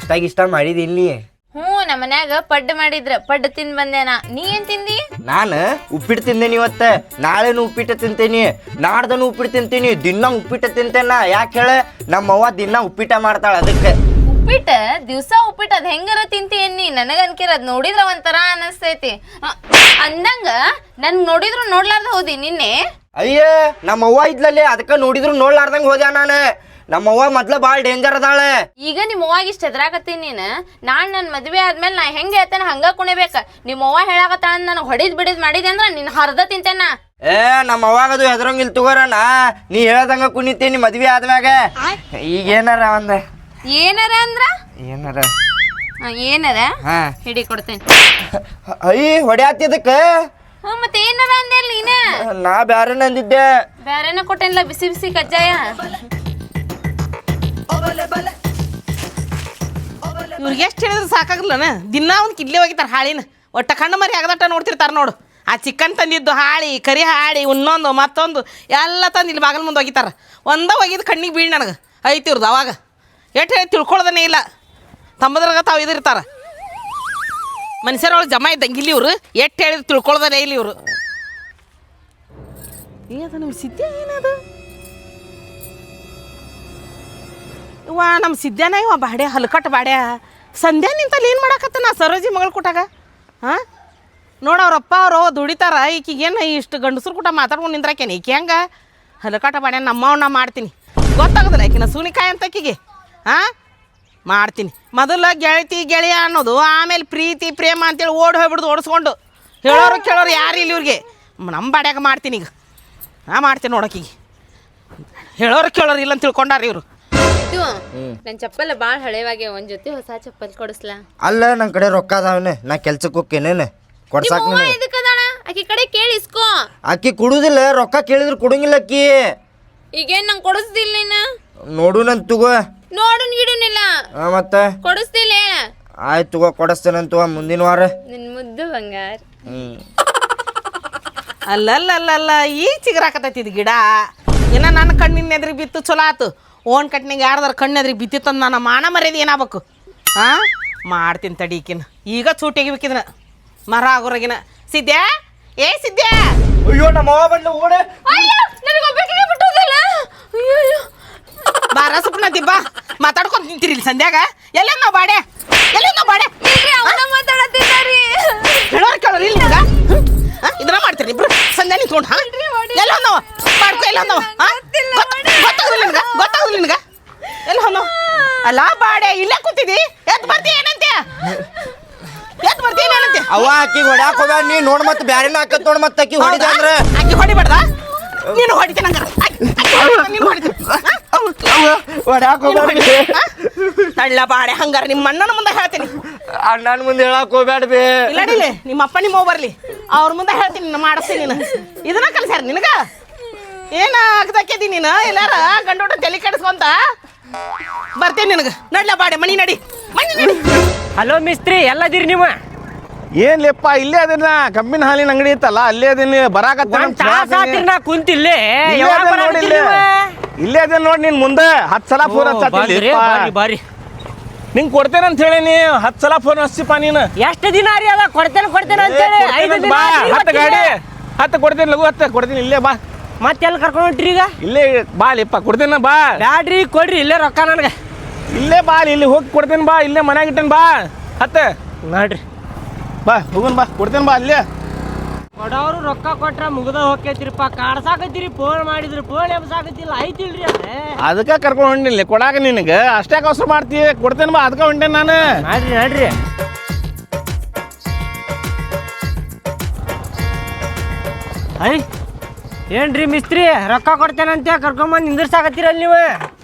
ನಾಷ್ಟಾ ಗಿಷ್ಟ ಮಾಡಿದಿಲ್ಲಿ? ನಮ್ಮ ಮನ್ಯಾಗ ಪಡ್ಡು ಮಾಡಿದ್ರ ಪಡ್ಡು ತಿಂದ್ ಬಂದೇನ. ನೀ ಏನ್ ತಿಂದಿ? ನಾನು ಉಪ್ಪಿಟ್ಟು ತಿಂದೇನಿ ಇವತ್ತ. ನಾಳೆನು ಉಪ್ಪಿಟ್ಟು ತಿಂತೀನಿ, ನಾಡ್ದನು ಉಪ್ಪಿಟ್ಟು ತಿಂತೀನಿ. ದಿನ ಉಪ್ಪಿಟ್ಟು ತಿಂತೇನ. ಯಾಕೆ ಹೇಳ? ನಮ್ಮವ್ವ ದಿನ ಉಪ್ಪಿಟ್ಟ ಮಾಡ್ತಾಳ. ಅದಕ್ಕೆ ಉಪ್ಪಿಟ್ಟ ದಿವ್ಸ ಉಪ್ಪಿಟ್ಟು ಅದ್ ಹೆಂಗಾರ ತಿಂತಿ ಎನ್ನಿ. ನನಗ ಅನ್ಕಿರದ್ ನೋಡಿದ್ರ ಒಂಥರ ಅನಸ್ತೈತಿ. ಅಂದಂಗ ನನ್ ನೋಡಿದ್ರು ನೋಡ್ಲಾರ್ದ ಹೋದಿ ನಿನ್ನೆ. ಅಯ್ಯ ನಮ್ಮವ್ವ ಇದ್ಲಲ್ಲಿ, ಅದಕ್ಕೆ ನೋಡಿದ್ರು ನೋಡ್ಲಾರ್ದಂಗ ಹೋದ್ಯಾ ನಾನು. ನಮ್ಮವ್ವ ಮೊದ್ಲ ಬಾಳ್ ಡೇಂಜರ್ ಅದಾಳೆ. ಈಗ ನಿಮ್ಮ ಅವ್ವಾಗ ಇಷ್ಟ ಎದ್ರಾಕತ್ತೀನಿ ನೀನು. ನಾನ್ ನನ್ ಮದ್ವೆ ಆದ್ಮೇಲೆ ನಾ ಹೆಂಗ ಹೇಳ್ತೇನೆ ಹಂಗ ಕುಣಿಬೇಕ. ನಿಮ್ಮ ಅವ್ವ ಹೇಳಾಕತ್ತಾಳ ನನಗೆ ಹೊಡಿದ್ ಬಿಡಿದ್ ಮಾಡಿದೆ ಅಂದ್ರ ನಿನ್ ಹರ್ದ ತಿಂತೇನ. ನಮ್ಮ ಅವ್ವಾಗದು ಹೆದರಂಗಿಲ್ ತಗೋರಣ. ನೀ ಹೇಳ್ದಂಗ ಕುಣಿತೀನಿ ಮದ್ವೆ ಆದ್ಮ್ಯಾಗ. ಈಗ ಏನಾರ ಏನಾರ ಅಂದ್ರ ಏನಾರ ಏನಾರ ಹಿಡಿ ಕೊಡ್ತೇನೆ. ಅಯ್ಯ ಹೊಡ್ಯಾತಿದಕ್ಕ. ಮತ್ತೆ ಏನಾರ ಅಂದೆ ನೀನ? ನಾ ಬ್ಯಾರೇನ ಅಂದಿದ್ದೆ. ಬ್ಯಾರೇನ ಕೊಟ್ಟೇನಿಲ್ಲ, ಬಿಸಿ ಬಿಸಿ ಕಜ್ಜಾಯ. ಇವ್ರಿಗೆ ಎಷ್ಟು ಹೇಳಿದ್ರು ಸಾಕಾಗಲ್ಲನ. ದಿನ ಒಂದು ಕಿಡ್ಲಿ ಹೋಗಿತಾರೆ ಹಾಳಿನ. ಒಟ್ಟ ಕಣ್ಣು ಮರಿ ಆಗದಟ್ಟ ನೋಡ್ತಿರ್ತಾರೆ ನೋಡು. ಆ ಚಿಕನ್ ತಂದಿದ್ದು ಹಾಳಿ, ಕರಿ ಹಾಳಿ, ಇನ್ನೊಂದು ಮತ್ತೊಂದು ಎಲ್ಲ ತಂದು ಇಲ್ಲಿ ಬಾಗಲ್ ಮುಂದೆ ಹೋಗಿತಾರೆ. ಒಂದೇ ಹೋಗಿದ್ದು ಕಣ್ಣಿಗೆ ಬೀಳ್ ನನಗೆ ಐತಿ ಇವ್ರದ್ದು. ಅವಾಗ ಎಷ್ಟು ಹೇಳಿ ತಿಳ್ಕೊಳ್ಳೋದನ್ನೇ ಇಲ್ಲ. ತಮ್ಮದ್ರಾಗ ತಾವು ಇದಿರ್ತಾರೆ. ಮನುಷ್ಯರೊಳಗೆ ಜಮಾ ಇದ್ದಂಗೆ ಇಲ್ಲಿ ಇವರು. ಎಷ್ಟು ಹೇಳಿದ್ರು ತಿಳ್ಕೊಳ್ಳೋದನ್ನೇ ಇಲ್ಲ ಇವರು. ಏನದು ನಮ್ಮ ಸಿದ್ಧ? ಏನದು ಇವ ನಮ್ಮ ಸಿದ್ಧಾನ? ಇವ ಬಾಡ್ಯ ಹಲ್ಕಟ್ಟು ಬಾಡ್ಯ. ಸಂಧ್ಯಾ ನಿಂತಲ್ಲಿ ಏನು ಮಾಡಾಕತ್ತ? ನಾ ಸರೋಜಿ ಮಗಳು ಕೊಟ್ಟಾಗ ಹಾಂ ನೋಡವ್ರಪ್ಪ ಅವರು ದುಡಿತಾರ. ಈಕಿಗೇನು ಇಷ್ಟು ಗಂಡಸ್ರು ಕೂಟ ಮಾತಾಡ್ಕೊಂಡು ನಿಂದ್ರಾಕೇನೆ. ಈಕೆ ಹೆಂಗೆ ಹಲಕಾಟ ಬಾಡ್ಯ ನಮ್ಮವ್ ನಾ ಮಾಡ್ತೀನಿ. ಗೊತ್ತಾಗೋದಿಲ್ಲ ಈಕಿನ ಸೂನಿಕಾಯಿ ಅಂತ ಆಕಿಗೆ. ಹಾಂ ಮಾಡ್ತೀನಿ. ಮೊದಲು ಗೆಳತಿ ಗೆಳೆಯ ಅನ್ನೋದು, ಆಮೇಲೆ ಪ್ರೀತಿ ಪ್ರೇಮ ಅಂತೇಳಿ ಓಡಿ ಹೋಗ್ಬಿಡ್ದು ಓಡಿಸ್ಕೊಂಡು. ಹೇಳೋರು ಕೇಳೋರು ಯಾರು ಇಲ್ಲಿ ಇವ್ರಿಗೆ. ನಮ್ಮ ಬಾಡ್ಯಾಗ ಮಾಡ್ತೀನಿ. ಈಗ ನಾ ಮಾಡ್ತೀನಿ ನೋಡೋಕಿಗೆ. ಹೇಳೋರು ಕೇಳೋರು ಇಲ್ಲ ಅಂತ ತಿಳ್ಕೊಂಡಾರ ಇವರು. ನನ್ ಚಪ್ಪಲ್ ಬಾಳ್ ಹಳೇವಾಗೆ. ಒಂದ್ ಜೊತೆ ಹೊಸ ಚಪ್ಪಲ್ ಕೊಡಿಸ್ಲಾ? ಅಲ್ಲ ನನ್ನ ಕಡೆ ರೊಕ್ಕ ಅದಾವನೆ. ನಾ ಕೆಲ್ಸಕ್ಕೆ ಹೋಗ್ತೇನೇನು ಕೊಡ್ಸಾಕ. ಆಕಿ ಕಡೆ ಕೇಳಿಸ್ಕೋ. ಅಕ್ಕಿ ಕುಡುದಿಲ್ಲ. ರೊಕ್ಕ ಕೇಳಿದ್ರು ಕೊಡಂಗಿಲ್ಲ ಅಕ್ಕಿ. ಈಗೇನ್ ನಂಗೆ ಕೊಡಿಸ್ದಿಲ್ಲ ನೀನು? ನೋಡು ನನ್ ತಗೋ. ನೋಡು ಗಿಡನಿಲ್ಲ ಮತ್ತೆ ಕೊಡಿಸ್ತಿಲ್ಲ. ಆಯ್ತು ತಗೋ, ಕೊಡಿಸ್ತೇನಂತ ಮುಂದಿನ ವಾರ. ನಿನ್ ಮುದ್ದು ಬಂಗಾರ. ಅಲ್ಲಲ್ಲಲ್ಲ ಈಗ ಚಿಗುರಾಕತೈತಿ ಇದು ಗಿಡ. ಇನ್ನು ನನ್ನ ಕಣ್ಣಿನ ಎದ್ರಿಗೆ ಬಿತ್ತು ಚಲೋ ಆತು. ಓನ್ ಕಟ್ನಿಗೆ ಯಾರ್ದಾರ ಕಣ್ಣೆದ್ರಿಗೆ ಬಿತ್ತಿತ್ತಂದು ನನ್ನ ಮಾನ ಮರ್ಯಾದೆ ಏನಾಗಬೇಕು? ಹಾಂ ಮಾಡ್ತೀನಿ ತಡೀಕಿನ. ಈಗ ಚೂಟಿಗಿಬೇಕಿದನ ಮರ ಆಗೋರಾಗಿನ. ಸಿದ್ಯಾ, ಏ ಸಿದ್ಯಾ. ಅಯ್ಯೋ ನಮ್ಮವ್ವ ಬಂದ್ಲು ಓಡೆ. ಬಾರ ಸುಪ್ನ ದಿಬ್ಬ ಮಾತಾಡ್ಕೊಂಡು ನಿಂತಿರಿ ಇಲ್ಲಿ ಸಂಧ್ಯಾಗ. ಎಲ್ಲ ನಾವು ಬಾಡೆ, ಎಲ್ಲ ನಾವು ಬಾಡೆ ಮಾತಾಡತ್ತಿದ್ದಾರಿ. ಹೇಳೋರು ಕೇಳೋರು ಇಲ್ಲಿ ನಿಮ್ಗೆ. ಇದನ್ನ ಮಾಡ್ತೀರಿ ಇಬ್ರು ಸಂಧ್ಯಾ ನಿಂತ್ಕೊಂಡು. ಹಾಂ ಎಲ್ಲ ನಾವು ಮಾಡ್ಕೊ. ಎಲ್ಲ ನಾವು ಗೊತ್ತಾಗುದಿಲ್ಲ ನಿನ್ಗೆ, ಗೊತ್ತಾಗುದಿಲ್ಲ ನಿನ್ಗೆ. ಎಲ್ಲ ನಾವು ಅಲ್ಲ ಬಾಡೆ ಇಲ್ಲೇ ಕೂತಿದಿ. ಎತ್ ಬರ್ತಿ ಏನಂತೆ? ಎತ್ ಬರ್ತಿ ಏನಂತೆ? ಅವ್ವ ಆಕಿ ಹೊಡ್ಯಾಕ ಹೋಗ್ಯಾರ. ನೀ ನೋಡ್ ಮತ್ತೆ ಬ್ಯಾರೇನ ಹಾಕತ್ ನೋಡ್. ಮತ್ತೆ ಆಕಿ ಹೊಡಿದ ಅಂದ್ರ ಆಕಿ ಹೊಡಿಬೇಡ್ದ? ನೀನು ಹೊಡಿತೀನಿ ಹಂಗಾರ. ನೀನು ಹೊಡಿತೀನಿ ಹೊಡ್ಯಾಕ ಹೋಗ್ಬೇಡ. ತಳ್ಳ ಬಾಡೆ ಹಂಗಾರ ನಿಮ್ಮ ಅಣ್ಣನ ಮುಂದೆ ಹೇಳ್ತೀನಿ. ಅಣ್ಣನ ಮುಂದೆ ಹೇಳಕ್ ಹೋಗ್ಬೇಡ ಬೇ. ಇಲ್ಲಡಿಲ್ಲ ನಿಮ್ಮ ಅಪ್ಪ ನಿಮ್ಮ ಅವ್ವ ಬರ್ಲಿ, ಅವ್ರ ಮುಂದೆ ಹೇಳ್ತೀನಿ. ನಾನು ಮಾಡಿಸ್ತೀನಿ. ನೀನು ಇದನ್ನ ಕಲಿಸ್ಯಾರ ನಿನಗ? ಏನು ಆಗ್ದಕ್ಕಿದಿ ನೀನು? ಎಲ್ಲಾರ ಗಂಡೋಟ ತಲೆ ಕೆಡಿಸ್ಕೊಂತ ಬರ್ತೀನಿ ನಿನಗೆ. ನಡ್ಲ ಬಾಡೆ ಮನಿ ನಡಿ, ಮನಿ ನಡಿ. ಹಲೋ ಮಿಸ್ತ್ರಿ, ಎಲ್ಲದಿರಿ ನೀವು? ಏನ್ ಲೆಪ್ಪ ಇಲ್ಲೇ ಅದನ್ನ ಕಬ್ಬಿನ ಹಾಲಿನ ಅಂಗಡಿ ಇತ್ತಲ್ಲ ಅಲ್ಲೇ ಅದನ್ನ ಬರಾಕತ್ತ. ಕುಂತಿಲ್ಲೇ ಇಲ್ಲೇ ಅದೇ ನೋಡಿ. ನಿನ್ ಮುಂದೆ 10 ಸಲ ಫೋನ್ ಬಾರಿ ನಿಂಗೆ ಕೊಡ್ತೇನೆ ಅಂತ ಹೇಳಿ 10 ಸಲ ಫೋನ್ ಹಚ್ಚಿಪ್ಪ ನೀನು. ಎಷ್ಟು ದಿನ ರೀ ಅದ? ಕೊಡ್ತೇನೆ ಅಂತೇಳಿ ಬಾ. 10 ಗಾಡಿ 10 ಕೊಡ್ತೇನೆ. ಲಘು 10 ಕೊಡ್ತೀನಿ. ಇಲ್ಲೇ ಬಾ. ಮತ್ತೆಲ್ಲ ಕರ್ಕೊಂಡು ಹೊಂಟ್ರಿ ಈಗ? ಇಲ್ಲೇ ಬಾ ಲೆಪ್ಪ, ಕೊಡ್ತೇನೆ ಬಾ. ಬ್ಯಾಡ್ರಿ ಕೊಡ್ರಿ ಇಲ್ಲೇ ರೊಕ್ಕ ನನಗೆ. ಇಲ್ಲೇ ಬಾ, ಇಲ್ಲಿ ಹೋಗಿ ಕೊಡ್ತೇನೆ ಬಾ. ಇಲ್ಲೇ ಮನ್ಯಾಗ ಇಟ್ಟೇನೆ ಬಾ. 10 ನೋಡ್ರಿ ಬಾ, ಹೋಗೋಣ ಬಾ, ಕೊಡ್ತೇನೆ ಬಾ. ಅಲ್ಲೇ ಕೊಡೋರು ರೊಕ್ಕ ಕೊಟ್ರ ಮುಗ್ದ ಹೋಗ್ತೈತಿರಿಪ್ಪ. ಕಾಡ್ಸಾಕತ್ತೀರಿ, ಫೋನ್ ಮಾಡಿದ್ರಿ ಫೋನ್ ಎಬ್ಸಾಕತ್ತಿಲ್ಲ. ಐತಿಲ್ರಿ ಅದೇ ಅದಕ್ಕೆ ಕರ್ಕೊಂಡು ಹೊಂಟಿಲ್ಲ ಕೊಡಾಕ. ನಿನಗೆ ಅಷ್ಟೇ ಅವಸರ ಮಾಡ್ತೀವಿ. ಕೊಡ್ತೇನೆ ಬಾ, ಅದಕ್ಕೆ ಹೊಂಟೇನೆ ನಾನು. ನೋಡ್ರಿ ಐ ಏನ್ರಿ ಮಿಸ್ತ್ರಿ, ರೊಕ್ಕ ಕೊಡ್ತೇನಂತೆ ಕರ್ಕೊಂಬಂದು ನಿಂದಿರ್ಸಾಕತ್ತೀರಲ್ಲ ನೀವು?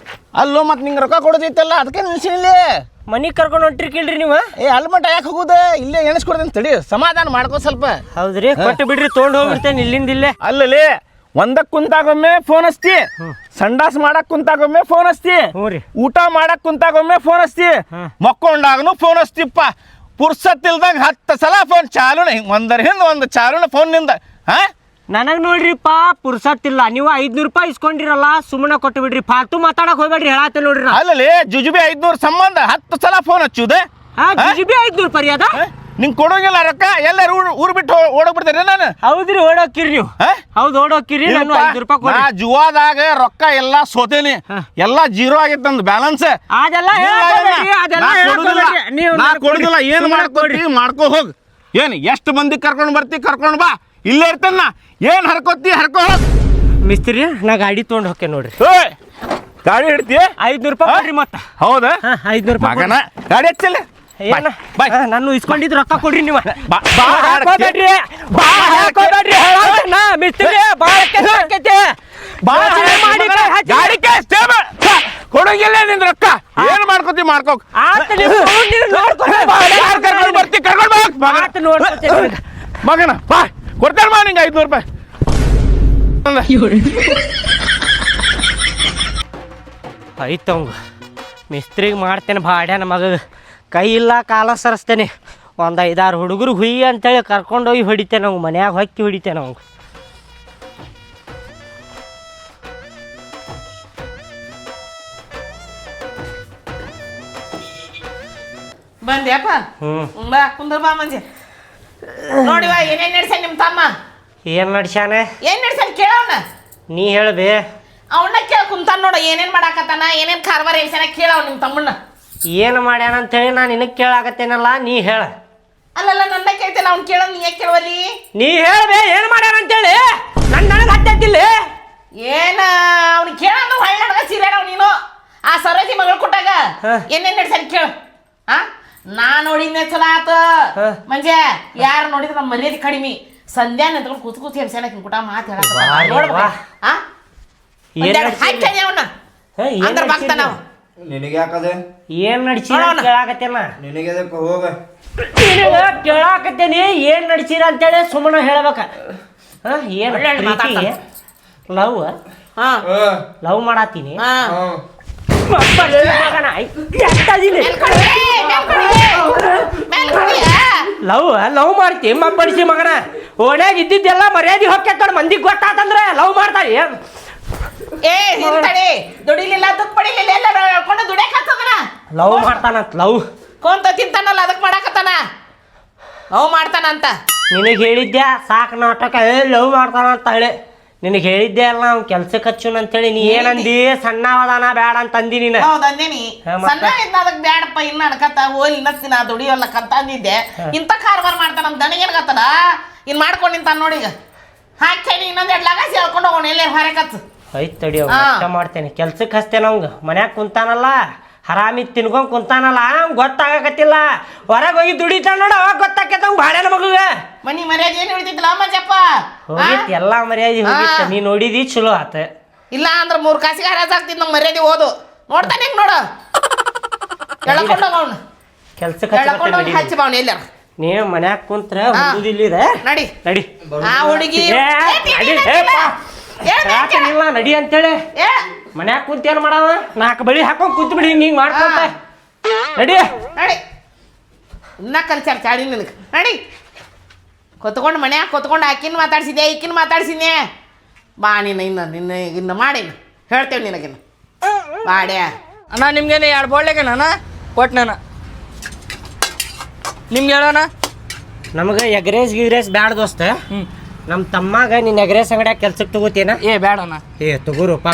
ಅಲ್ಲೋ ಮತ್ತೆ ನಿಂಗೆ ರೊಕ್ಕ ಕೊಡೋದಿತ್ತಲ್ಲ, ಅದಕ್ಕೆ ನಿಲ್ಸಿಲ್ಲ. ಮನಿಗೆ ಕರ್ಕೊಂಡು ಹೊಂಟ್ರಿಕಿಲ್ರಿ ನೀವು? ಅಲ್ಮಟ ಯಾಕೆ ಹೋಗುದ? ಇಲ್ಲೇ ಎಣಿಸ್ಕೊಡ್ತೇನೆ ತಡಿ, ಸಮಾಧಾನ ಮಾಡ್ಕೋ ಸ್ವಲ್ಪ. ಹೌದ್ರಿ, ಕೊಟ್ಟು ಬಿಡ್ರಿ, ತೊಗೊಂಡು ಹೋಗ್ಬಿಡ್ತೇನೆ ಇಲ್ಲಿಂದ ಇಲ್ಲೇ. ಅಲ್ಲಲ್ಲಿ ಒಂದಕ್ಕೆ ಕುಂತಾಗೊಮ್ಮೆ ಫೋನ್ ಹಚ್ತಿ, ಸಂಡಾಸ್ ಮಾಡಕ್ ಕುಂತಾಗೊಮ್ಮೆ ಫೋನ್ ಹಚ್ತಿ, ಊಟ ಮಾಡಕ್ ಕುಂತಾಗೊಮ್ಮೆ ಫೋನ್ ಹಚ್ತಿ, ಮಕ್ಕೊಂಡಾಗನು ಫೋನ್ ಹಚ್ತಿಪ್ಪ. ಪುರ್ಸತ್ ಇಲ್ದಾಗ 10 ಸಲ ಫೋನ್ ಚಾಲೂನ. ಹಿಂಗೆ ಒಂದರ ಹಿಂದೆ ಒಂದು ಚಾಲೂನ ಫೋನ್ ನಿಂದ. ಹಾ ನನಗ್ ನೋಡ್ರಿಪ್ಪ ಪುರ್ಸತ್ತಿಲ್ಲ ನೀವು 500 ರೂಪಾಯಿ ಇಸ್ಕೊಂಡಿರಲ್ಲ ಸುಮ್ಮನೆ ಕೊಟ್ಟು ಬಿಡ್ರಿ ಫಾಲ್ತು ಮಾತಾಡಕ್ ಹೋಗ್ಬೇಡ್ರಿ ಹೇಳತ್ತೆ ನೋಡ್ರಿ ನಾ. ಅಲ್ಲಲ್ಲಿ ಜುಜುಬಿ 500 ಸಂಬಂಧ 10 ಸಲ ಫೋನ್ ಹಚ್ಚುದೆ ಜಿಬಿ 500 ರೂಪಾಯಿ ಅದ ನಿಂಗೆ ಕೊಡೋಂಗಿಲ್ಲ ರೊಕ್ಕ ಎಲ್ಲರೂ ಊರು ಬಿಟ್ಟು ಓಡೋಗ್ಬಿಡ್ತೇನೆ ನಾನು. ಹೌದ್ರಿ ಓಡೋಕಿರಿ ನೀವು ಹೌದು ಓಡೋಕಿರಿ ನಾನು 500 ರೂಪಾಯಿ ಕೊಡಿ. ನಾ ಜುವಾದಾಗ ರೊಕ್ಕ ಎಲ್ಲ ಸೋತೇನಿ ಎಲ್ಲ ಜೀರೋ ಆಗಿತ್ತು ನಂದು ಬ್ಯಾಲೆನ್ಸ್. ಅದೆಲ್ಲ ಕೊಡುದಿಲ್ಲ ಏನ್ ಮಾಡ್ಕೊಡ್ರಿ ಮಾಡ್ಕೋ ಹೋಗ್. ಏನ್ ಎಷ್ಟು ಮಂದಿ ಕರ್ಕೊಂಡ್ ಬರ್ತಿ ಕರ್ಕೊಂಡ್ ಬಾ ಇಲ್ಲೇ ಇರ್ತೇನ. ಏನ್ ಹರ್ಕೋತಿ ಹರ್ಕೋ ಹೋಗ್. ಮಿಸ್ತ್ರಿ ನಾ ಗಾಡಿ ತೊಗೊಂಡು ಹೋಕೆ ನೋಡ್ರಿ. ಗಾಡಿ ಹಿಡ್ತಿ 500 ರೂಪಾಯಿ ಕೊಡ್ರಿ ಮತ್ತ. ಹೌದಾ 500 ರೂಪಾಯಿ ಮಗನ ಗಾಡಿ ಹಚ್ಚಲ್ಲ ನಾನು ಇಸ್ಕೊಂಡಿದ್ ರೊಕ್ಕ ಕೊಡ್ರಿ ನೀವು. ಕೊಡಂಗಿಲ್ಲ ನಿನ್ ರೊಕ್ಕ ಏನ್ ಮಾಡ್ಕೋತಿ ಮಾಡ್ಕೋ ಬರ್ತಿ ಕರ್ಕೊಂಡ್ ಮಗನ ಬಾ ಕೊಡ್ತೇನೆ ಬಾ ನಿಂಗೆ 500 ರೂಪಾಯಿ. ಆಯ್ತವಂಗ ಮಿಸ್ತ್ರಿಗೆ ಮಾಡ್ತೇನೆ ಭಾಡ್ಯಾನ ಮಗ ಕೈ ಇಲ್ಲ ಕಾಲ ಸರಿಸ್ತೇನೆ. ಒಂದು 5-6 ಹುಡುಗರು ಹುಯ್ಯಿ ಅಂತೇಳಿ ಕರ್ಕೊಂಡೋಗಿ ಹೊಡಿತೇನೆ ಅವ್ನು ಮನ್ಯಾಗ ಹೊಕ್ಕಿ ಹೊಡಿತೇನೆ ಅವ್ನು. ಬಂದ್ಯಪ್ಪ ಬಾ ಕುಂದ್ರ ಬಾ ಮಂಜೆ ನೋಡಿವಾ ಏನೇನ್ ನಡ್ಸ್ಯಾನ ನಿಮ್ ತಮ್ಮ. ಏನು ನಡ್ಸ್ಯಾನ ಏನ್ ನಡ್ಸ್ಯಾನ ಕೇಳವ್ನ. ನೀ ಹೇಳ್ಬೇ ಅವನ್ನ ಕೇಳ ಕುಂತಾನ ನೋಡ ಏನೇನ್ ಮಾಡಾಕತ್ತಾನ ಏನೇನ್ ಕಾರ್ಬಾರ ಹೇಳ್ಸ್ಯಾನ ಕೇಳವ್ ನಿಮ್ ತಮ್ಮನ್ನ. ಏನು ಮಾಡ್ಯಾನ ಅಂತೇಳಿ ನಾನು ನಿನಗೆ ಕೇಳಾಕತ್ತೇನಲ್ಲ ನೀ ಹೇಳ. ಅಲ್ಲಲ್ಲ ನನ್ನ ಕೇಳ್ತೇನೆ ಅವ್ನು ಕೇಳೋದು ನೀ ಯಾಕೆ ಕೇಳುವಲ್ಲಿ. ನೀ ಹೇಳ್ಬೇ ಏನು ಮಾಡ್ಯಾನ ಅಂತೇಳಿ ನನಗೆ ಹತ್ತಿಲ್ಲ. ಏನ ಅವ್ನು ಕೇಳೋದು ಹೊಳ್ಳ ನಡಗ ಸೀರೆಣ ನೀನು ಆ ಸರೋಜಿ ಮಗಳು ಕೊಟ್ಟಾಗ ಏನೇನ್ ನಡ್ಸ್ಯಾನ ಕೇಳು. ನಾ ನೋಡಿದ್ನೆ ಚಲೋ ಆತ ಮಂಜೆ ಯಾರು ನೋಡಿದ್ರೆ ನಮ್ಮ ಮರ್ಯಾದೆ ಕಡಿಮೆ. ಸಂಧ್ಯಾ ನಿಂತ್ಕೊಂಡು ಕೂತ್ ಕೂತ್ ಹೆಮ್ಸ್ಯಾನ ಕುಟ ಮಾತು ಹೇಳೋಣ ಅಂದ್ರೆ ಬಾಕ್ತ ನಾವು ನಿನಗೆ ಯಾಕದೆ ಏನ್ ನಡ್ಸಿರ ಕೇಳಾಕತ್ತೇನ ನಿನಗೆ ಹೋಗ ಕೇಳಾಕತ್ತೇನಿ ಏನ್ ನಡ್ಸಿರ ಅಂತೇಳಿ ಸುಮ್ಮನೆ ಹೇಳ್ಬೇಕ. ಏನ್ ಲವ್ ಲವ್ ಮಾಡಾತೀನಿ ಲವ್ ಲವ್ ಮಾಡ್ತಿ ಮಬ್ಬಡಿಸಿ ಮಗನ ಓಣ್ಯಾಗ ಇದ್ದಿದ್ದೆಲ್ಲ ಮರ್ಯಾದೆ ಹೊಕ್ಕೇತಾಳ ಮಂದಿಗೆ ಗೊತ್ತಾತಂದ್ರೆ ಲವ್ ಮಾಡ್ತಾರಿ. ಏ ನಿಂತಡಿ ದುಡಿಲಿಲ್ಲ ದುಃಖ ಪಡಿಲಿಲ್ಲ ಎಲ್ಲ ಹೇಳ್ಕೊಂಡು ದುಡಿಯಕ್ ಹತ್ತದನ ಲವ್ ಮಾಡ್ತಾನಂತ ಲವ್ ಕೊಂತ ತಿಂತಾನಲ್ಲ ಅದಕ್ಕೆ ಮಾಡಾಕತ್ತಾನ ಲವ್ ಮಾಡ್ತಾನಂತ. ನಿನಗೆ ಹೇಳಿದ್ದೆ ಸಾಕು ನಾಟಕ ಲವ್ ಮಾಡ್ತಾನಂತ ಹೇಳಿ ನಿನಗೆ ಹೇಳಿದ್ದೆ ಅಲ್ಲ ಅವ್ನು ಕೆಲ್ಸಕ್ಕೆ ಹಚ್ಚುನ್ ಅಂತೇಳಿ ನೀ ಏನಂದಿ ಸಣ್ಣವದಾನ ಬ್ಯಾಡ ಅಂತ ಅಂದಿ ನೀನು. ಹೌದು ಅಂದೇನಿ ಸಣ್ಣ ಇದ್ದ ಅದಕ್ಕೆ ಬ್ಯಾಡಪ್ಪ ಇನ್ನ ಅನ್ಕತ್ತ ಹೋಗಿ ಇನ್ನಸ್ತಿನ ದುಡಿಯೋಲ್ಲಕ್ಕಂತ ಅಂದಿದ್ದೆ. ಇಂಥ ಕಾರ್ಬಾರ್ ಮಾಡ್ತಾನ ನಮ್ ದನಿಗೇನ್ ಗೊತ್ತದ ಇನ್ ಮಾಡ್ಕೊಂಡು ನಿಂತಾನ ನೋಡೀಗ ಹಾಕೇನಿ ಇನ್ನೊಂದ್ 2 ಲಗಾಸಿ ಹೇಳ್ಕೊಂಡು ಹೋಗೋಣ ಎಲ್ಲೇ ಹೊರಕತ್ತು. ಐತ್ ತಡಿ ಅವ್ನು ಮಾಡ್ತೇನೆ ಕೆಲ್ಸಕ್ಕೆ ಹಚ್ತೇನೆ ಅವಂಗ ಮನ್ಯಾಗ ಕುಂತಾನಲ್ಲ ಹರಾಮಿ ತಿನ್ಕೊಂಡ್ ಕುಂತಾನಲ್ಲ ಅವ್ನು ಗೊತ್ತಾಗಕತ್ತಿಲ್ಲ ಹೊರಗೆ ಹೋಗಿ ದುಡಿತಾನ ನೋಡ ಅವಾಗ ಗೊತ್ತಾಕೈತ ಅವ್ನು ಭಾಡ್ಯಾನ ಮಗುವ ಮನಿ ಮರ್ಯಾದೆ ಏನು ಹಿಡಿತಿದ್ದಿಲ್ಲ ಮಂಜಪ್ಪ ಹೋಗಿತ್ತು ಎಲ್ಲ ಮರ್ಯಾದೆ ಹೋಗಿತ್ತು ನೀ ನೋಡಿದಿ ಚಲೋ ಆತ. ಇಲ್ಲ ಅಂದ್ರೆ 3 ಕಾಸಿಗೆ ಹರಾಜ್ ಆಗ್ತಿದ್ ನಮ್ಮ ಮರ್ಯಾದೆ ಓದು ನೋಡ್ತಾನೆ ಹೆಂಗ್ ನೋಡು ಎಳ್ಕೊಂಡು ಅವ್ನು ಕೆಲ್ಸಕ್ಕೆ ಹಚ್ಚಿ ಬಾವ್ನ ಎಲ್ಲ ನೀವು ಮನ್ಯಾಗ ಕುಂತ್ರ ಹುಡುದಿಲ್ಲಿದೆ ನಡಿ ನಡಿ ಆ ಹುಡುಗಿ ಇಲ್ಲ ನಡಿ ಅಂತೇಳಿ ಮನ್ಯಾಗ ಕುಂತ ಏನ್ ಮಾಡವ 4 ಬಳಿ ಹಾಕೊಂಡ್ ಕುಂತ ಬಿಡಿ ಹಿಂಗ್ ಮಾಡ್ಕೊಂತ ನಡಿ ನಡಿ ಇನ್ನ ಕಲ್ಚಾರ ಚಾಡಿ ನಿನಗೆ ನಡಿ ಕೊತ್ಕೊಂಡು ಮನ್ಯಾಗ ಕೊತ್ಕೊಂಡು ಆಕಿನ ಮಾತಾಡ್ಸಿದ್ದೆ ಈಕಿನ ಮಾತಾಡ್ಸಿದ್ನೆ ಬಾ ನೀನು ಇನ್ನು ಮಾಡೇನು ಹೇಳ್ತೇವೆ ನಿನಗಿನ್ನು ಬಾಡ್ಯಾ ಅಣ್ಣ ನಿಮ್ಗೇನು 2 ಬೋಳ್ಳೆಗೇನ ಕೊಟ್ಟು ನಾನು ನಿಮ್ಗೆ ಹೇಳೋಣ ನಮಗೆ ಎಗ್ರೇಸ್ ಗಿಗ್ರೇಸ್ ಬ್ಯಾಡ ದೋಸ್ತ ನಮ್ಮ ತಮ್ಮಾಗ ನಿನ್ನ ಎಗ್ರೇಸ್ ಅಂಗಡಿಯಾಗ ಕೆಲ್ಸಕ್ಕೆ ತಗೋತೇನ. ಏ ಬೇಡಣ್ಣ ತಗೋರಪ್ಪ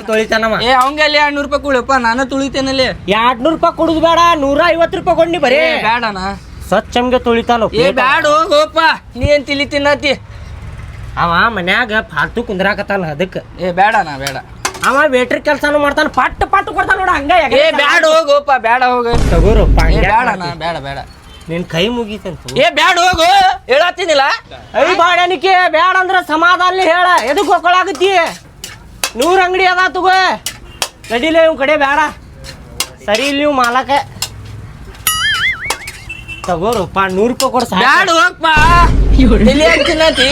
ತೊಳಿತಾನವ. ಏ ಅವಂಗೆ ಅಲ್ಲಿ 200 ರೂಪಾಯಿ ಕೊಡಪ್ಪ ನಾನು ತುಳಿತೇನಲ್ಲಿ. 200 ರೂಪಾಯಿ ಕೊಡುದು ಬೇಡ 150 ರೂಪಾಯಿ ಕೊಂಡಿ ಬರೀ ಬೇಡಣ್ಣ ಸ್ವಚ್ಛಮ್ಗೆ ತೊಳಿತಾನ. ಏ ಬ್ಯಾಡ ಹೋಗಪ್ಪ ನೀ ಏನ್ ತಿಳಿ ತಿನ್ನತಿ. ಅವ ಮನ್ಯಾಗ ಫಾಲ್ತು ಕುಂದ್ರಾಕತ್ತಾನ ಅದಕ್ಕೆ. ಏ ಬೇಡಣ್ಣ ಬೇಡ. ಅವ ವೇಟ್ರ್ ಕೆಲಸನೂ ಮಾಡ್ತಾನ ಪಟ್ಟು ಪಟ್ಟು ಕೊಡ್ತಾನ ನೋಡ ಹಂಗ. ಏ ಬ್ಯಾಡ ಹೋಗಪ್ಪ ಬೇಡ ಹೋಗ ತಗೋರಪ್ಪ ಬೇಡಣ್ಣ ಬೇಡ ಬೇಡ ನಿನ್ ಕೈ ಮುಗೀತಂತ. ಏ ಬ್ಯಾಡ ಹೋಗು ಹೇಳತ್ತೀನಿಲ್ಲ. ಐ ಬಾಡನಿಕೆ ಬ್ಯಾಡ ಅಂದ್ರ ಸಮಾಧಾನ ಹೇಳ ಎದಕ್ ಹೋಗ್ಕೊಳಾಗತ್ತಿ 100 ಅಂಗಡಿ ಅದ ತಗೋ ನಡಿಲೇ ಇವ್ ಕಡೆ ಬ್ಯಾಡ ಸರಿ ಇಲ್ಲಿ ನೀವು ಮಾಲಕ ತಗೋರಪ್ಪ 100 ರೂಪಾಯಿ ಕೊಡ ಬ್ಯಾಡ ಹೋಗಪ್ಪ ಇಲ್ಲಿ ತಿನ್ನತಿ.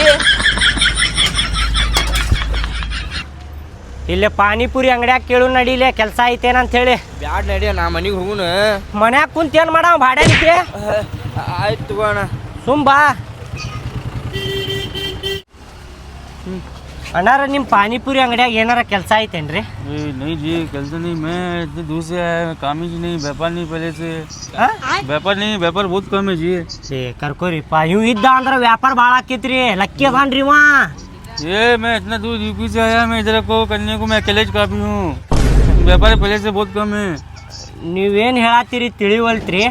ಇಲ್ಲೇ ಪಾನಿಪುರಿ ಅಂಗಡಿಯಾಗ ಕೇಳು ನಡಿಲೆ ಕೆಲಸ ಐತೇನಂತ ಹೇಳಿ. ಬ್ಯಾಡ ನಡಿಯ ನಾ ಮನೆಗೆ ಹೋಗುನು. ಮನ್ಯಾಗ ಕುಂತ ಏನ್ ಮಾಡವ ಬಾಡ್ಯಾನಿಕೆ. ಆಯ್ತು ತಗೋಣ ಸುಂಬಾ ಅಣ್ಣಾರ ನಿಮ್ಮ ಪಾನಿಪುರಿ ಅಂಗಡಿಯಾಗ ಏನಾರ ಕೆಲಸ ಐತೇನ್ರಿ? नहीं जी कल तो नहीं, मैं इतने दूर से आया, काम ही नहीं, व्यापार नहीं पहले से। व्यापार नहीं, व्यापार बहुत कम है जी। ಕರ್ಕೋರಿಪ್ಪ, ಇವ್ ಇದ್ದ ಅಂದ್ರ ವ್ಯಾಪಾರ ಭಾಳ ಆಕೈತ್ರಿ, ಲಕ್ಕಿ ಅದಾನ್ರಿ ಇವ. ये मैं इतना दूर यूपी से आया, मैं इधर को करने को मैं अकेले काफी हूँ। व्यापार पहले से बहुत कम है। ನೀವೇನ್ ಹೇಳತ್ತೀರಿ ತಿಳಿವಲ್ತ್ರಿ,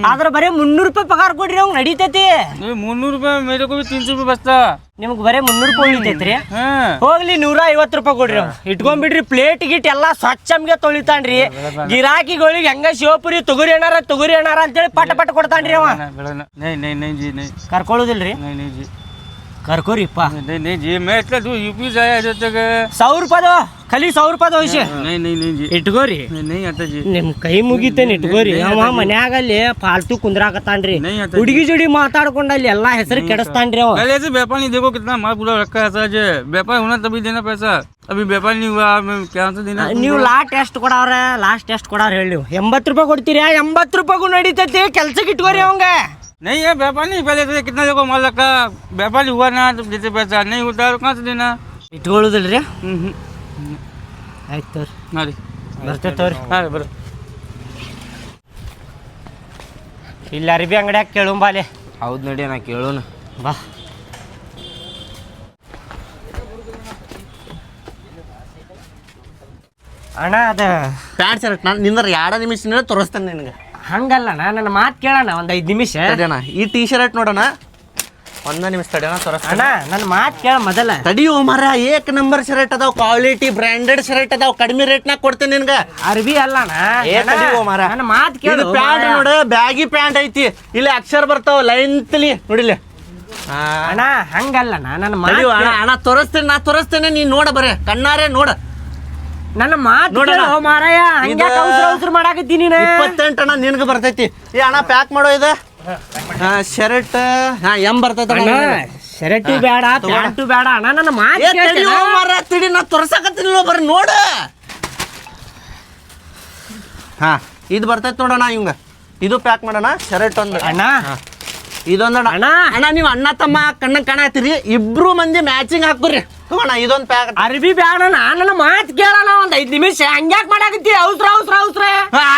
ಆದ್ರ ಬರೀ 300 ರೂಪಾಯಿ ಪಗಾರ ಕೊಡ್ರಿ, ಅವ್ ನಡೀತೈತಿ. 300 रुपये, मेरे को भी 300 रुपये बचता। ನಿಮ್ಗೆ ಬರೀ 300 ರೂಪಾಯಿ ಉಳಿತೈತ್ರಿ? हाँ ಹೋಗ್ಲಿ 150 ರೂಪಾಯಿ ಕೊಡ್ರಿ. ಇಟ್ಕೊಂಡ್ಬಿಡ್ರಿ, ಪ್ಲೇಟ್ ಗಿಟ್ ಎಲ್ಲಾ ಸ್ವಚ್ಛಮ್ಗೆ ತೊಳಿತಾನ್ರಿ. ಗಿರಾಕಿಗಳಿಗೆ ಹೆಂಗ ಶಿವಪುರಿ ತೊಗರಿ ಅಣ್ಣಾರ ಅಂತೇಳಿ ಪಟ ಪಟ ಕೊಡ್ತಾನ್ರಿ ಅವ. नहीं नहीं नहीं जी नहीं, ಕರ್ಕೊಳ್ಳೋದಿಲ್ರಿ? नहीं नहीं जी, ಕರ್ಕೋರಿಪ್ಪ. नहीं नहीं जी, मैं इतना दूर यूपी से आया इधर तक। 100 ರೂಪಾಯಿ ಖಾಲಿ 100 ರೂಪಾಯಿ ಹೋಯ್ಸಿ नहीं नहीं नहीं जी, ಇಟ್ಕೋರಿ. नहीं आता जी। ನಿಮ್ ಕೈ ಮುಗಿತೇನೆ ಇಟ್ಕೋರಿ. ಅವ ಮನ್ಯಾಗ ಅಲ್ಲಿ ಫಾಲ್ತು ಕುಂದ್ರಾಕತ್ತಾನ್ರಿ, नहीं आता ಹುಡುಗಿ ಜೋಡಿ ಮಾತಾಡ್ಕೊಂಡ್ ಅಲ್ಲಿ ಎಲ್ಲಾ ಹೆಸರು ಕೆಡಿಸ್ತಾನ್ರಿ ಅವ. पहले से व्यापार नहीं, देखो कितना माल पूरा रखा है सर। व्यापार होना तभी देना पैसा, अभी व्यापार नहीं हुआ, मैं क्या से देना। ನೀವು ಲಾಸ್ಟ್ ಎಷ್ಟು ಕೊಡವ್ರ ಹೇಳಿ ನೀವು? 80 ರೂಪಾಯಿ ಕೊಡ್ತೀರಿ? 80 ರೂಪಾಯಿಗೂ ನಡೀತೈತಿ, ಕೆಲ್ಸಕ್ಕೆ ಇಟ್ಕೋರಿ ಅವಂಗ. नहीं है व्यापार नहीं, पहले से कितना देखो माल रखा, व्यापार हुआ ना तो देते पैसा, नहीं होता तो कहाँ से देना। ಇಟ್ಕೊಳ್ಳೋದಿಲ್ರಿ? ಆಯ್ತು ತೋರಿ, हाँ री, ಬರ್ತೇವೆ ತೋರಿ. हाँ री, बरो। ಇಲ್ಲಿ ಅರ್ಬಿ ಅಂಗಡಿಯಾಗ ಕೇಳುಂಬಾಲೆ. ಹೌದು ನಡಿ, ನಾ ಕೇಳೋಣ ಬಾ. ಅಣ್ಣ ಅದ ಪ್ಯಾಂಟ್ ಶರ್ಟ್ ನಾನು ನಿಂದ್ರ 2 ನಿಮಿಷ ತೋರಿಸ್ತೇನೆ ನಿನಗೆ. ಹಂಗಲ್ಲ, ನನ್ನ ಮಾತು ಕೇಳೋಣ ಒಂದು 5 ನಿಮಿಷ. ತಡಿಯೋಣ, ಈ ಟೀ ಶರ್ಟ್ ನೋಡೋಣ, 1 ನಿಮಿಷ ತಡಿಯೋಣ, ತೋರಿಸ್ತಾನ. ಅಣ್ಣ ನನ್ನ ಮಾತು ಕೇಳ ಮೊದಲ. ತಡಿಯೋ ಮಾರ, 1 ನಂಬರ್ ಶರ್ಟ್ ಅದಾವ, ಕ್ವಾಲಿಟಿ ಬ್ರ್ಯಾಂಡೆಡ್ ಶರ್ಟ್ ಅದಾವ, ಕಡಿಮೆ ರೇಟ್ನಾಗ ಕೊಡ್ತೇನೆ ನಿನ್ಗೆ. ಅರ್ಬಿ ಅಲ್ಲಣ್ಣ, ತಡಿಯೋ ಮಾರ, ನನ್ನ ಮಾತು ಕೇಳು. ಪ್ಯಾಂಟ್ ನೋಡ, ಬ್ಯಾಗಿ ಪ್ಯಾಂಟ್ ಐತಿ, ಇಲ್ಲಿ ಅಕ್ಷರ ಬರ್ತಾವ ಲೈನ್ತಲಿ ನೋಡಿಲ್ಲ. ಅಣ್ಣ ಹಂಗಲ್ಲಣ್ಣ, ನನ್ನ ತಡಿಯೋ ಮಾತು ಅಣ್ಣ, ಅಣ್ಣ ತೋರಿಸ್ತೇನೆ, ನೀ ನೋಡ ಬರೇ ಕಣ್ಣಾರೆ ನೋಡ. ನನ್ನ ಮಾತು ನೋಡಣ್ಣ. ಕೇಳು ಮಾರಾಯ, ಹಂಗೆ ಅವಸರ ಮಾಡಾಕತ್ತೀನಿ ನೀನು. 28 ಅಣ್ಣ ನಿನ್ಗೆ ಬರ್ತೈತಿ. ಏ ಅಣ್ಣ ಪ್ಯಾಕ್ ಮಾಡೋ ಇದು ಶರ್ಟ್. ಎಂ ಬರ್ತೈತ ಶರ್ಟು ಬೇಡ, ಪ್ಯಾಂಟು ಬೇಡ ಅಣ್ಣ, ನನ್ನ ಮಾತು ತಡಿ, ನಾ ತೋರ್ಸಕತ್ತೀನಿ ಬರ್ರಿ ನೋಡ. ಹಾ ಇದು ಬರ್ತೈತಿ ನೋಡೋಣ, ಇವಂಗ ಇದು ಪ್ಯಾಕ್ ಮಾಡೋಣ. ಶರ್ಟ್ ಒಂದು ಅಣ್ಣ, ಇದೊಂದು ಅಣ್ಣ. ಅಣ್ಣ ನೀವು ಅಣ್ಣ ತಮ್ಮ ಕಣ್ಣ ಕಾಣತ್ತೀರಿ, ಇಬ್ರು ಮಂದಿ ಮ್ಯಾಚಿಂಗ್ ಹಾಕ್ಬಿಡ್ರಿ. ತಗೋಣ ಇದೊಂದು ಪ್ಯಾಕ್. ಅರ್ಬಿ ಬೇಡ, ನನ್ನ ಮಾತು ಕೇಳೋಣ ಒಂದು 5 ನಿಮಿಷ. ಹಂಗ್ಯಾಕ್ ಮಾಡಾಕತ್ತಿ? ಅವಸರ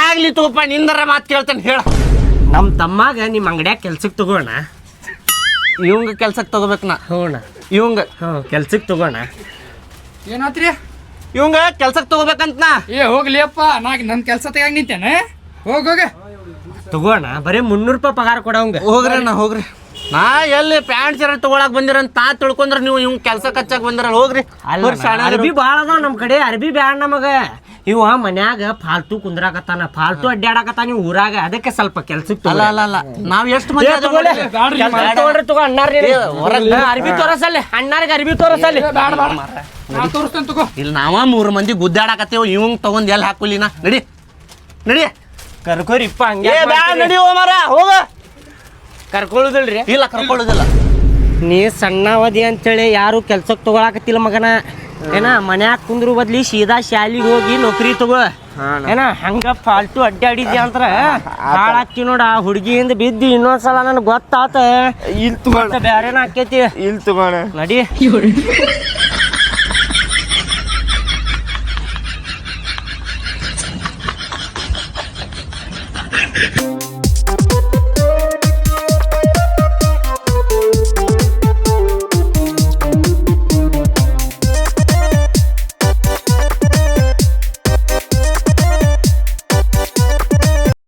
ಆಗ್ಲಿ ತಗೋಪ್ಪ, ನಿಂದರ ಮಾತು ಕೇಳ್ತೇನೆ ಹೇಳ. ನಮ್ಮ ತಮ್ಮಾಗ ನಿಮ್ಮ ಅಂಗಡಿಯಾಗ ಕೆಲ್ಸಕ್ಕೆ ತಗೋಣ. ಇವಂಗ ಕೆಲ್ಸಕ್ಕೆ ತಗೋಬೇಕು ನಾ. ಹೋಣ ಇವಂಗ ಕೆಲ್ಸಕ್ಕೆ ತಗೋಣ. ಏನಾತ್ರಿ? ಇವಂಗ ಕೆಲ್ಸಕ್ಕೆ ತಗೋಬೇಕಂತ ನಾ. ಹೋಗ್ಲಿಯಪ್ಪ, ನನ್ನ ಕೆಲಸ ತೆಗಿಯಾಗ ನಿಂತೇನೆ. ಹೋಗ ತಗೋಣ, ಬರೀ 300 ರೂಪಾಯಿ ಪಗಾರ ಕೊಡವಂಗ. ಹೋಗ್ರಿ ಅಣ್ಣ ಹೋಗ್ರಿ. ನಾ ಎಲ್ಲಿ ಪ್ಯಾಂಟ್ ಶರ್ಟ್ ತಗೊಳಕ್ ಬಂದಿರಂತ ತಾ ತಿಳ್ಕೊಂಡ್ರ ನೀವು ಇವ್ ಕೆಲ್ಸಕ್ಕೆ ಹಚ್ಚಕ್ ಬಂದಿರಲ್ಲ. ಹೋಗ್ರಿ. ಅರ್ಬಿ ಭಾಳ ಅದಾವ ನಮ್ಮ ಕಡೆ, ಅರ್ಬಿ ಬ್ಯಾಡ ನಮಗ. ಇವ ಮನ್ಯಾಗ ಫಾಲ್ತು ಕುಂದ್ರಾಕತ್ತಾನ, ಫಾಲ್ತು ಅಡ್ಡಾಡಕತ್ತಾನ ನೀವು ಊರಾಗ, ಅದಕ್ಕೆ ಸ್ವಲ್ಪ ಕೆಲ್ಸಕ್ಕೆ ಅಲ್ಲ ಅಲ್ಲ ಅಲ್ಲ, ನಾವ್ ಎಷ್ಟು ಮಂದಿ ತಗೊಳ್ರಿ. ತಗೋ ಅಣ್ಣಾರ ಅರ್ಬಿ ತೋರಸಲ್ಲಿ, ಅಣ್ಣಾರಿಗೆ ಅರ್ಬಿ ತೋರಸಲ್ಲಿ. ತೋರಿಸ್ತೇನೆ ತಗೋ. ಇಲ್ಲಿ ನಾವ 3 ಮಂದಿ ಗುದ್ದಾಡಕತ್ತೇವ್, ಇವಂಗ್ ತಗೊಂಡ್ ಎಲ್ಲಿ ಹಾಕುಲಿನ. ನಡಿ ನಡಿ, ಕರ್ಕೋರಿಪ್ಪ. ಹಂಗೆ ನಡಿ ಹೋಮಾರ, ಹೋಗ. ಕರ್ಕೊಳ್ಳೋದಿಲ್ರಿ? ಇಲ್ಲ ಕರ್ಕೊಳ್ಳೋದಿಲ್ಲ. ನೀ ಸಣ್ಣವದಿ ಅಂತೇಳಿ ಯಾರು ಕೆಲ್ಸಕ್ಕೆ ತಗೊಳಕತ್ತಿಲ್ಲ ಮಗನ. ಏನ ಮನ್ಯಾಗ ಕುಂದ್ರು ಬದ್ಲಿ ಸೀದಾ ಶಾಲಿಗೆ ಹೋಗಿ ನೌಕರಿ ತಗೋ. ಏನ ಹಂಗ ಫಾಲ್ತು ಅಡ್ಡಾಡಿದ್ಯ ಅಂದ್ರ ಹಾಳಾಕಿ ನೋಡ. ಆ ಹುಡುಗಿಯಿಂದ ಬಿದ್ದು ಇನ್ನೊಂದ್ಸಲ ನನಗೆ ಗೊತ್ತಾತ, ಇಲ್ಲಿ ತಗೋಣ, ಬ್ಯಾರೇನ ಆಕೇತಿ. ಇಲ್ಲಿ ತಗೋಣ ನಡಿ.